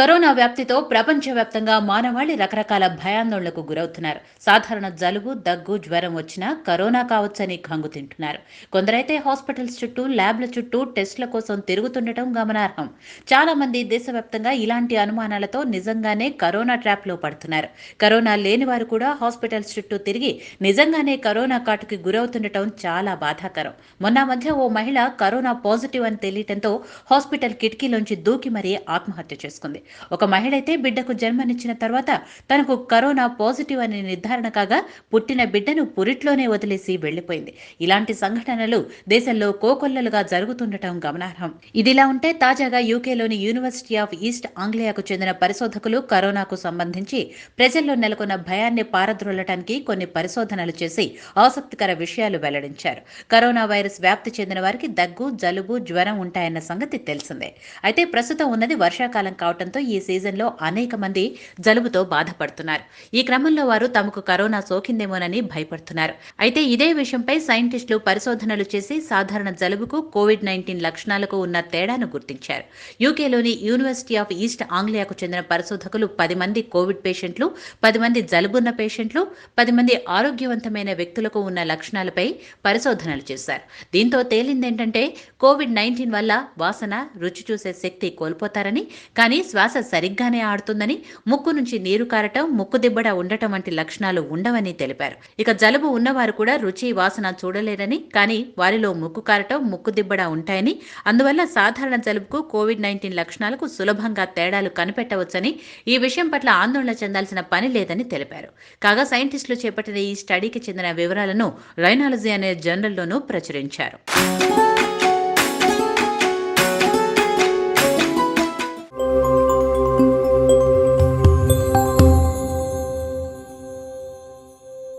Corona వ్యాప్తితో ప్రపంచవ్యాప్తంగా మానవాళి రకరకాల భయాందోళనకు గురవుతున్నారు. సాధారణ జలుబు, దగ్గు, జ్వరం వచ్చినా కరోనా కావచ్చని ఖంగుతింటున్నారు. కొందరైతే హాస్పిటల్స్ చుట్టూ, ల్యాబ్ల చుట్టూ టెస్టుల కోసం తిరుగుతుండటం గమనార్హం. చాలా మంది దేశవ్యాప్తంగా ఇలాంటి అనుమానాలతో నిజంగానే కరోనా ట్రాప్లో పడుతున్నారు. కరోనా లేని వారు కూడా హాస్పిటల్స్ చుట్టూ తిరిగి నిజంగానే కరోనా కాటుకి గురవుతుండటం చాలా బాధాకరం. మొన్న మధ్య ఓ మహిళ కరోనా పాజిటివ్ అని తెలియటంతో హాస్పిటల్ కిటికీలోంచి దూకి మరీ ఆత్మహత్య చేసుకుంది. ఒక మహిళ అయితే బిడ్డకు జన్మనిచ్చిన తర్వాత తనకు కరోనా పాజిటివ్ అని నిర్ధారణ కాగా పుట్టిన బిడ్డను పురిట్లోనే వదిలేసి వెళ్లిపోయింది. ఇలాంటి సంఘటనలు దేశంలో కోకొల్లలుగా జరుగుతుండటం గమనార్హం. ఇదిలా ఉంటే తాజాగా యూకేలోని యూనివర్సిటీ ఆఫ్ ఈస్ట్ ఆంగ్లియాకు చెందిన పరిశోధకులు కరోనాకు సంబంధించి ప్రజల్లో నెలకొన్న భయాన్ని పారద్రోలటానికి కొన్ని పరిశోధనలు చేసి ఆసక్తికర విషయాలు వెల్లడించారు. కరోనా వైరస్ వ్యాప్తి చెందిన వారికి దగ్గు, జలుబు, జ్వరం ఉంటాయన్న సంగతి తెలిసిందే. అయితే ప్రస్తుతం ఉన్నది వర్షాకాలం కావటంతో ఈ సీజన్లో అనేక మంది జలుబుతో బాధపడుతున్నారు. ఈ క్రమంలో వారు తమకు కరోనా సోకిందేమోనని భయపడుతున్నారు. అయితే ఇదే విషయంపై సైంటిస్టులు పరిశోధనలు చేసి సాధారణ జలుబుకు కోవిడ్-19 లక్షణాలకు ఉన్న తేడాను గుర్తించారు. యూకేలోని యూనివర్సిటీ ఆఫ్ ఈస్ట్ ఆంగ్లియాకు చెందిన పరిశోధకులు 10 మంది కోవిడ్ పేషెంట్లు, 10 మంది జలుబున్న పేషెంట్లు, 10 మంది ఆరోగ్యవంతమైన వ్యక్తులకు ఉన్న లక్షణాలపై పరిశోధనలు చేశారు. దీంతో తేలిందేంటంటే కోవిడ్-19 వల్ల వాసన, రుచి చూసే శక్తి కోల్పోతారని, కానీ శ్వాస సరిగ్గానే ఆడుతుందని, ముక్కు నుంచి నీరు కారటం, ముక్కు దిబ్బడ ఉండటం వంటి లక్షణాలు ఉండవని తెలిపారు. ఇక జలుబు ఉన్నవారు కూడా రుచి, వాసన చూడలేరని, కానీ వారిలో ముక్కు కారటం, ముక్కు దిబ్బడ ఉంటాయని, అందువల్ల సాధారణ జలుబుకు కోవిడ్-19 లక్షణాలకు సులభంగా తేడాలు కనిపెట్టవచ్చని, ఈ విషయం పట్ల ఆందోళన చెందాల్సిన పని లేదని తెలిపారు. కాగా సైంటిస్టులు చేపట్టిన ఈ స్టడీకి చెందిన వివరాలను రైనాలజీ అనే జర్నల్లోనూ ప్రచురించారు.